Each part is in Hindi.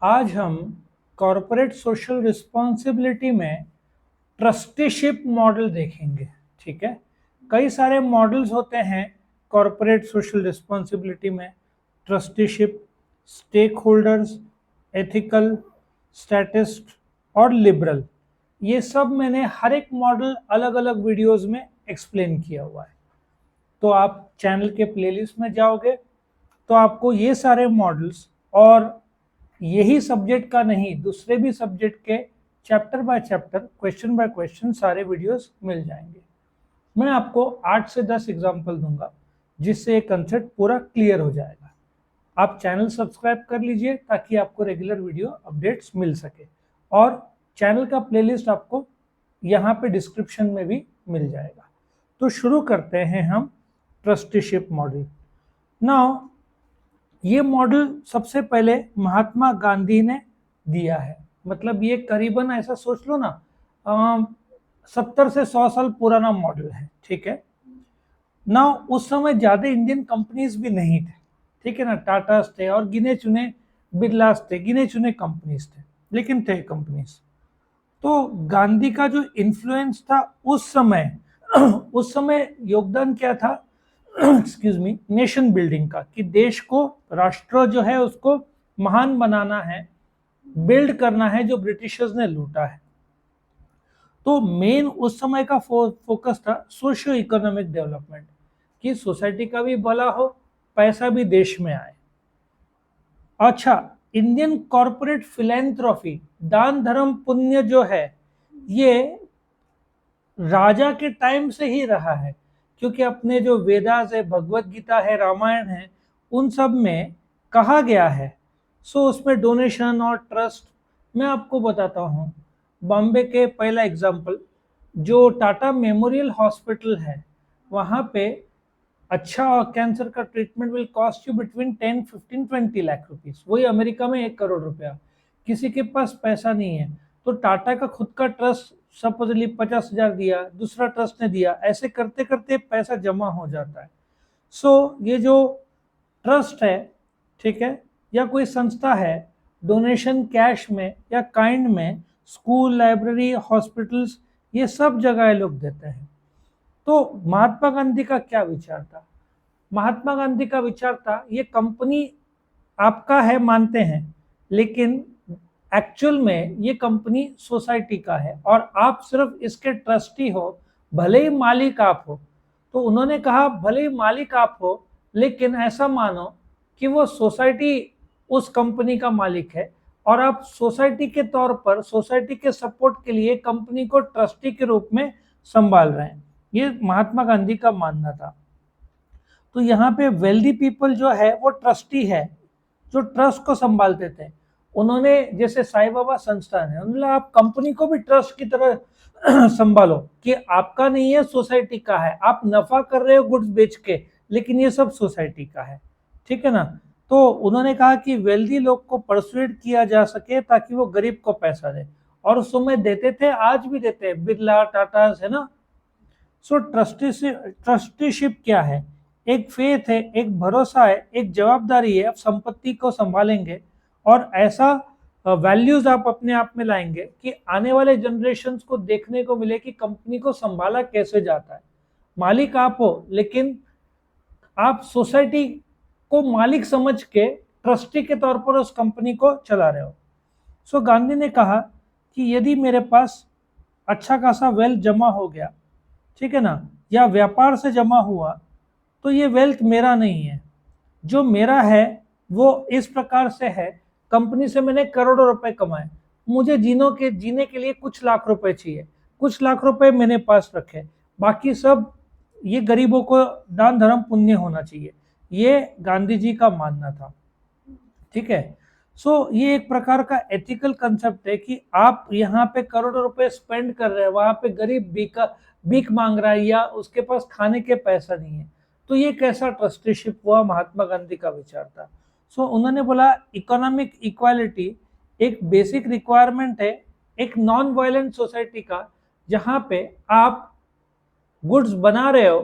आज हम कॉरपोरेट सोशल रिस्पॉन्सिबिलिटी में ट्रस्टीशिप मॉडल देखेंगे। ठीक है, कई सारे मॉडल्स होते हैं कॉरपोरेट सोशल रिस्पॉन्सिबिलिटी में। Trusteeship, stakeholders, ethical, statist और लिबरल, ये सब मैंने हर एक मॉडल अलग अलग वीडियोस में एक्सप्लेन किया हुआ है। तो आप चैनल के प्लेलिस्ट में जाओगे तो आपको ये सारे मॉडल्स और यही सब्जेक्ट का नहीं, दूसरे भी सब्जेक्ट के chapter by chapter, question by question सारे वीडियोस मिल जाएंगे। मैं आपको 8 से 10 एग्जाम्पल दूंगा जिससे ये कंसेप्ट पूरा क्लियर हो जाएगा। आप चैनल सब्सक्राइब कर लीजिए ताकि आपको रेगुलर वीडियो अपडेट्स मिल सके, और चैनल का प्लेलिस्ट आपको यहाँ पे डिस्क्रिप्शन में भी मिल जाएगा। तो शुरू करते हैं हम ट्रस्टीशिप मॉडल। नाउ ये मॉडल सबसे पहले महात्मा गांधी ने दिया है। मतलब ये करीबन ऐसा सोच लो ना, 70 से 100 साल पुराना मॉडल है। ठीक है ना, उस समय ज्यादा इंडियन कंपनीज भी नहीं थे। ठीक है ना, टाटास थे और गिने चुने बिरलास थे, गिने चुने कंपनीज थे, लेकिन थे कंपनीज। तो गांधी का जो इन्फ्लुएंस था उस समय उस समय योगदान क्या था, एक्सक्यूज मी, नेशन बिल्डिंग का, कि देश को, राष्ट्र जो है उसको महान बनाना है, बिल्ड करना है जो ब्रिटिशर्स ने लूटा है। तो मेन उस समय का फोकस था सोशियो इकोनॉमिक डेवलपमेंट, कि सोसाइटी का भी भला हो, पैसा भी देश में आए। अच्छा, इंडियन कॉरपोरेट फिलेंथ्रोफी, दान धर्म पुण्य जो है, ये राजा के टाइम से ही रहा है, क्योंकि अपने जो वेदास है, भगवत गीता है, रामायण है, उन सब में कहा गया है। सो उसमें डोनेशन और ट्रस्ट, मैं आपको बताता हूँ। बॉम्बे के पहला एग्जाम्पल, जो टाटा मेमोरियल हॉस्पिटल है, वहाँ पे अच्छा कैंसर का treatment will cost you between 10, 15, 20 lakh rupees. वही अमेरिका में 1 करोड़ रुपया। किसी के पास पैसा नहीं है तो टाटा का खुद का ट्रस्ट सपोजली 50,000 दिया, दूसरा ट्रस्ट ने दिया, ऐसे करते करते पैसा जमा हो जाता है। सो ये जो ट्रस्ट है, ठीक है, या कोई संस्था है, डोनेशन कैश में या काइंड में, स्कूल, लाइब्रेरी, हॉस्पिटल्स, ये सब जगह ये लोग देते हैं। तो महात्मा गांधी का क्या विचार था? महात्मा गांधी का विचार था, ये कंपनी आपका है मानते हैं, लेकिन एक्चुअल में ये कंपनी सोसाइटी का है और आप सिर्फ इसके ट्रस्टी हो, भले ही मालिक आप हो। तो उन्होंने कहा भले ही मालिक आप हो, लेकिन ऐसा मानो कि वो सोसाइटी उस कंपनी का मालिक है और आप सोसाइटी के तौर पर, सोसाइटी के सपोर्ट के लिए कंपनी को ट्रस्टी के रूप में संभाल रहे हैं। ये महात्मा गांधी का मानना था। तो यहाँ पे वेल्दी पीपल जो है वो ट्रस्टी है, जो ट्रस्ट को संभालते थे। उन्होंने, जैसे साईं बाबा संस्थान है, उन्होंने आप कंपनी को भी ट्रस्ट की तरह संभालो, कि आपका नहीं है, सोसाइटी का है। आप नफा कर रहे हो गुड्स बेच के, लेकिन ये सब सोसाइटी का है। ठीक है ना। तो उन्होंने कहा कि वेल्दी लोग को परसुएड किया जा सके ताकि वो गरीब को पैसा दे, और उस समय देते थे, आज भी देते हैं, बिरला, टाटा, है ना। सो ट्रस्टीशिप क्या है? एक फेथ है, एक भरोसा है, एक जवाबदारी है। आप संपत्ति को संभालेंगे और ऐसा वैल्यूज आप अपने आप में लाएंगे कि आने वाले जनरेशन्स को देखने को मिले कि कंपनी को संभाला कैसे जाता है। मालिक आप हो, लेकिन आप सोसाइटी को मालिक समझ के ट्रस्टी के तौर पर उस कंपनी को चला रहे हो। सो गांधी ने कहा कि यदि मेरे पास अच्छा खासा वेल्थ जमा हो गया, ठीक है ना, या व्यापार से जमा हुआ, तो ये वेल्थ मेरा नहीं है। जो मेरा है वो इस प्रकार से है, कंपनी से मैंने करोड़ों रुपए कमाए, मुझे जीने के लिए कुछ लाख रुपए चाहिए, कुछ लाख रुपए मैंने पास रखे, बाकी सब ये गरीबों को दान धर्म पुण्य होना चाहिए। ये गांधी जी का मानना था। ठीक है। सो ये एक प्रकार का एथिकल कंसेप्ट है कि आप यहाँ पे करोड़ों रुपए स्पेंड कर रहे हैं, वहां पे गरीब भीख मांग रहा है या उसके पास खाने के पैसा नहीं है। तो ये कैसा ट्रस्टीशिप हुआ? महात्मा गांधी का विचार था। सो उन्होंने बोला इकोनॉमिक इक्वालिटी एक बेसिक रिक्वायरमेंट है एक नॉन वायलेंट सोसाइटी का, जहाँ पे आप गुड्स बना रहे हो,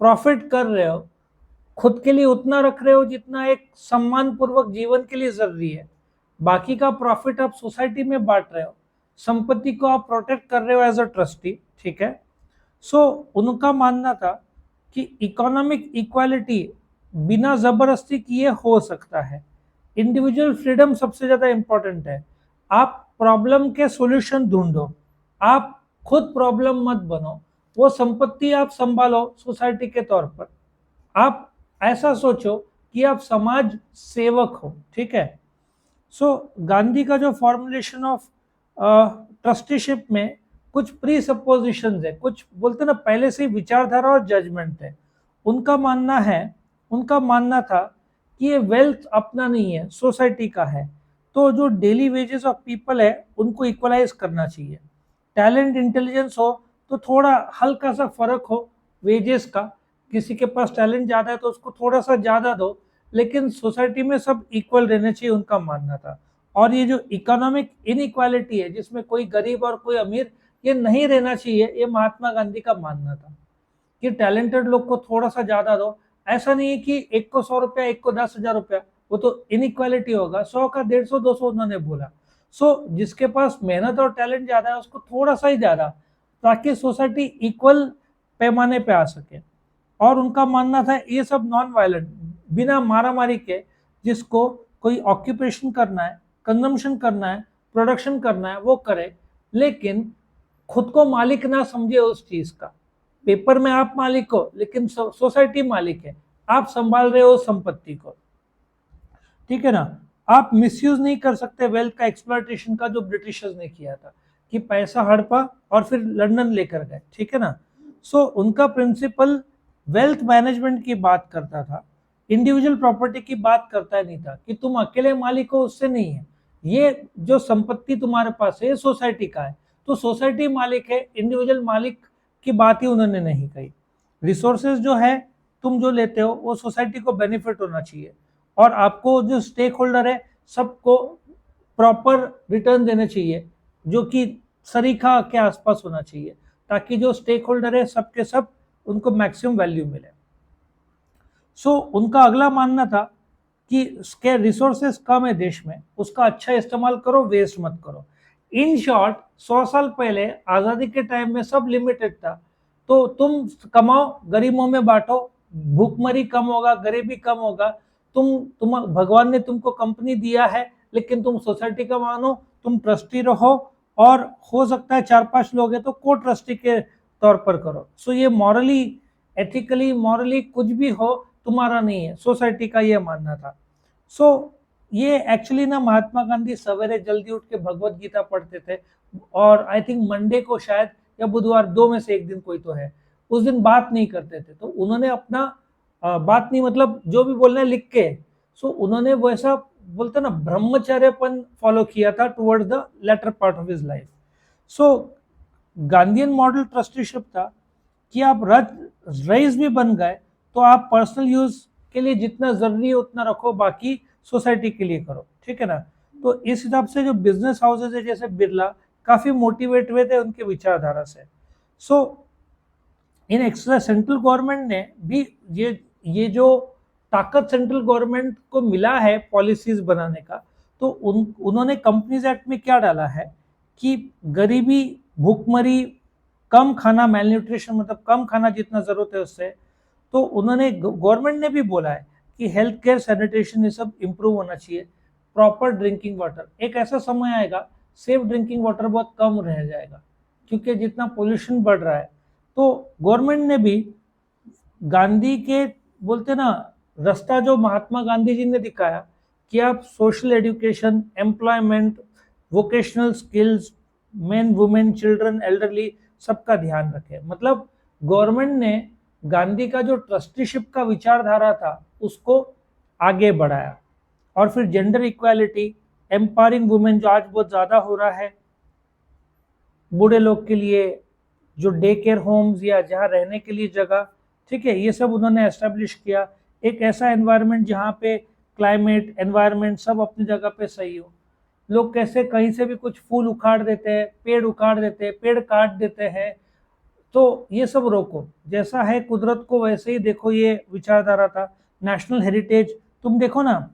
प्रॉफिट कर रहे हो, खुद के लिए उतना रख रहे हो जितना एक सम्मान पूर्वक जीवन के लिए जरूरी है, बाकी का प्रॉफिट आप सोसाइटी में बांट रहे हो, संपत्ति को आप प्रोटेक्ट कर रहे हो एज अ ट्रस्टी, ठीक है। सो उनका मानना था कि इकोनॉमिक इक्वालिटी बिना जबरदस्ती किए हो सकता है, इंडिविजुअल फ्रीडम सबसे ज्यादा इंपॉर्टेंट है। आप प्रॉब्लम के सॉल्यूशन ढूंढो, आप खुद प्रॉब्लम मत बनो, वो संपत्ति आप संभालो सोसाइटी के तौर पर। आप ऐसा सोचो कि आप समाज सेवक हो, ठीक है। सो गांधी का जो फॉर्मुलेशन ऑफ ट्रस्टीशिप में कुछ प्री सपोजिशन है, कुछ बोलते ना पहले से ही विचारधारा और जजमेंट है। उनका मानना था कि ये वेल्थ अपना नहीं है, सोसाइटी का है। तो जो डेली वेजेस ऑफ पीपल है उनको इक्वलाइज करना चाहिए। टैलेंट इंटेलिजेंस हो तो थोड़ा हल्का सा फर्क हो वेजेस का, किसी के पास टैलेंट ज़्यादा है तो उसको थोड़ा सा ज़्यादा दो, लेकिन सोसाइटी में सब इक्वल रहने चाहिए, उनका मानना था। और ये जो इकोनॉमिक इनइक्वालिटी है जिसमें कोई गरीब और कोई अमीर, ये नहीं रहना चाहिए, ये महात्मा गांधी का मानना था कि टैलेंटेड लोग को थोड़ा सा ज़्यादा दो। ऐसा नहीं है कि एक को 100 रुपया एक को 10,000 रुपया, वो तो इनइक्वालिटी होगा, 100 का 150 200 उन्होंने बोला। सो जिसके पास मेहनत और टैलेंट ज़्यादा है उसको थोड़ा सा ही ज़्यादा, ताकि सोसाइटी इक्वल पैमाने पे आ सके। और उनका मानना था ये सब नॉन वायलेंट, बिना मारा मारी के, जिसको कोई ऑक्यूपेशन करना है, कंजम्पशन करना है, प्रोडक्शन करना है वो करे, लेकिन खुद को मालिक ना समझे उस चीज का। पेपर में आप मालिक हो लेकिन सोसाइटी मालिक है, आप संभाल रहे हो संपत्ति को, ठीक है ना। आप मिसयूज नहीं कर सकते वेल्थ का, एक्सप्लॉयटेशन का, जो ब्रिटिशर्स ने किया था कि पैसा हड़पा और फिर लंदन लेकर गए, ठीक है ना। सो उनका प्रिंसिपल वेल्थ मैनेजमेंट की बात करता था, इंडिविजुअल प्रॉपर्टी की बात करता नहीं था कि तुम अकेले मालिक हो, उससे नहीं है। ये जो संपत्ति तुम्हारे पास है सोसाइटी का है, तो सोसाइटी मालिक है, इंडिविजुअल मालिक की बात ही उन्होंने नहीं कही। रिसोर्सेज जो है तुम जो लेते हो वो सोसाइटी को बेनिफिट होना चाहिए, और आपको जो स्टेक होल्डर है सबको प्रॉपर रिटर्न देने चाहिए, जो कि सरीखा के आसपास होना चाहिए, ताकि जो स्टेक होल्डर है सबके सब उनको मैक्सिमम वैल्यू मिले। सो उनका अगला मानना था कि उसके रिसोर्सेस कम है देश में, उसका अच्छा इस्तेमाल करो, वेस्ट मत करो। इन शॉर्ट 100 साल पहले आज़ादी के टाइम में सब लिमिटेड था, तो तुम कमाओ, गरीबों में बांटो, भूखमरी कम होगा, गरीबी कम होगा। तुम भगवान ने तुमको कंपनी दिया है, लेकिन तुम सोसाइटी का मानो, तुम ट्रस्टी रहो, और हो सकता है 4-5 लोग हैं तो को ट्रस्टी के तौर पर करो। सो ये मॉरली, एथिकली, मॉरली कुछ भी हो तुम्हारा नहीं है, सोसाइटी का ये मानना था। सो ये एक्चुअली ना महात्मा गांधी सवेरे जल्दी उठ के भगवत गीता पढ़ते थे, और आई थिंक मंडे को शायद, या बुधवार, दो में से एक दिन कोई तो है, उस दिन बात नहीं करते थे। तो उन्होंने अपना बात नहीं मतलब जो भी बोलना है लिख के, सो उन्होंने वैसा बोलते ना ब्रह्मचर्यपन फॉलो किया था towards the later part of his life. So Gandhian model trusteeship था कि आप रईस भी बन गए तो आप पर्सनल यूज के लिए जितना जरूरी है उतना रखो, बाकी सोसाइटी के लिए करो, ठीक है ना। तो इस हिसाब से जो बिजनेस हाउसेज है जैसे बिरला, काफी मोटिवेट हुए थे उनके विचारधारा से। सो इन एक्स्ट्रा सेंट्रल गवर्नमेंट ने भी ये जो ताकत सेंट्रल गवर्नमेंट को मिला है पॉलिसीज बनाने का, तो उन्होंने कंपनीज एक्ट में क्या डाला है कि गरीबी, भूखमरी, कम खाना, मेल न्यूट्रिशन मतलब कम खाना जितना जरूरत है उससे, तो उन्होंने गवर्नमेंट ने भी बोला है कि हेल्थ केयर, सैनिटेशन ये सब इम्प्रूव होना चाहिए। प्रॉपर ड्रिंकिंग वाटर, एक ऐसा समय आएगा सेफ ड्रिंकिंग वाटर बहुत कम रह जाएगा, क्योंकि जितना पोल्यूशन बढ़ रहा है। तो गवर्नमेंट ने भी गांधी के बोलते ना रास्ता जो महात्मा गांधी जी ने दिखाया कि आप social education, employment, vocational skills, main, women, children, elderly, सबका ध्यान रखें। मतलब गवर्नमेंट ने गांधी का जो ट्रस्टीशिप का विचारधारा था उसको आगे बढ़ाया। और फिर जेंडर इक्वालिटी, एम्पावरिंग वुमेन जो आज बहुत ज़्यादा हो रहा है, बूढ़े लोग के लिए जो डे केयर होम्स या जहाँ रहने के लिए जगह, ठीक है, ये सब उन्होंने एस्टेब्लिश किया। एक ऐसा एनवायरनमेंट जहाँ पे क्लाइमेट, एनवायरनमेंट सब अपनी जगह पे सही हो। लोग कैसे कहीं से भी कुछ फूल उखाड़ देते हैं, पेड़ उखाड़ देते हैं, पेड़ काट देते हैं, तो ये सब रोको, जैसा है कुदरत को वैसे ही देखो, ये विचारधारा था। नेशनल हेरिटेज, तुम देखो ना,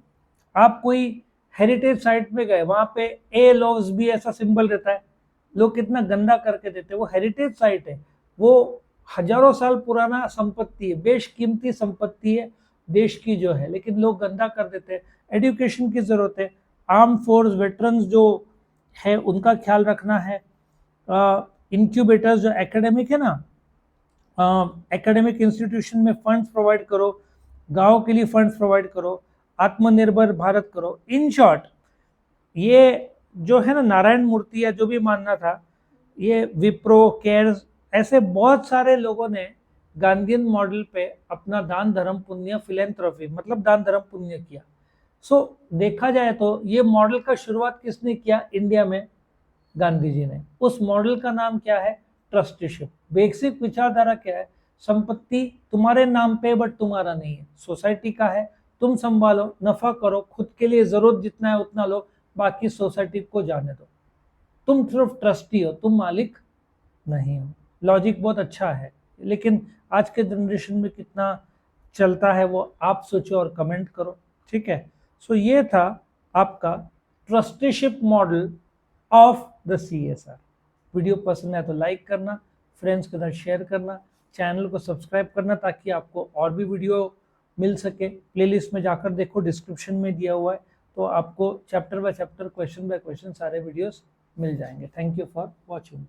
आप कोई हेरिटेज साइट पे गए, वहां पे ए लव्स बी ऐसा सिंबल रहता है, लोग कितना गंदा करके देते हैं। वो हेरिटेज साइट है, वो हजारों साल पुराना संपत्ति है, बेशकीमती संपत्ति है देश की जो है, लेकिन लोग गंदा कर देते हैं। एजुकेशन की जरूरत है, आर्म फोर्स वेटरन्स जो है उनका ख्याल रखना है। इंक्यूबेटर्स जो एकेडमिक है ना, एकेडमिक इंस्टीट्यूशन में फंड्स प्रोवाइड करो, गांव के लिए फंड्स प्रोवाइड करो, आत्मनिर्भर भारत करो। इन शॉर्ट ये जो है ना नारायण मूर्ति या जो भी मानना था, ये विप्रो केयर्स ऐसे बहुत सारे लोगों ने गांधीयन मॉडल पे अपना दान धर्म पुण्य फिलेंथ्रोपी मतलब दान धर्म पुण्य किया। सो देखा जाए तो ये मॉडल का शुरुआत किसने किया इंडिया में? गांधी जी ने। उस मॉडल का नाम क्या है? ट्रस्टीशिप। बेसिक विचारधारा क्या है? संपत्ति तुम्हारे नाम पे बट तुम्हारा नहीं है, सोसाइटी का है, तुम संभालो, नफा करो, खुद के लिए जरूरत जितना है उतना लो, बाकी सोसाइटी को जाने दो। तुम सिर्फ ट्रस्टी हो, तुम मालिक नहीं हो। लॉजिक बहुत अच्छा है, लेकिन आज के जनरेशन में कितना चलता है वो आप सोचो और कमेंट करो, ठीक है। सो ये था आपका trusteeship model of the CSR। Video पसंद है तो लाइक करना, फ्रेंड्स के साथ शेयर करना, चैनल को सब्सक्राइब करना ताकि आपको और भी वीडियो मिल सके। प्लेलिस्ट में जाकर देखो, डिस्क्रिप्शन में दिया हुआ है, तो आपको chapter by chapter, question by question सारे वीडियोस मिल जाएंगे। Thank you for watching.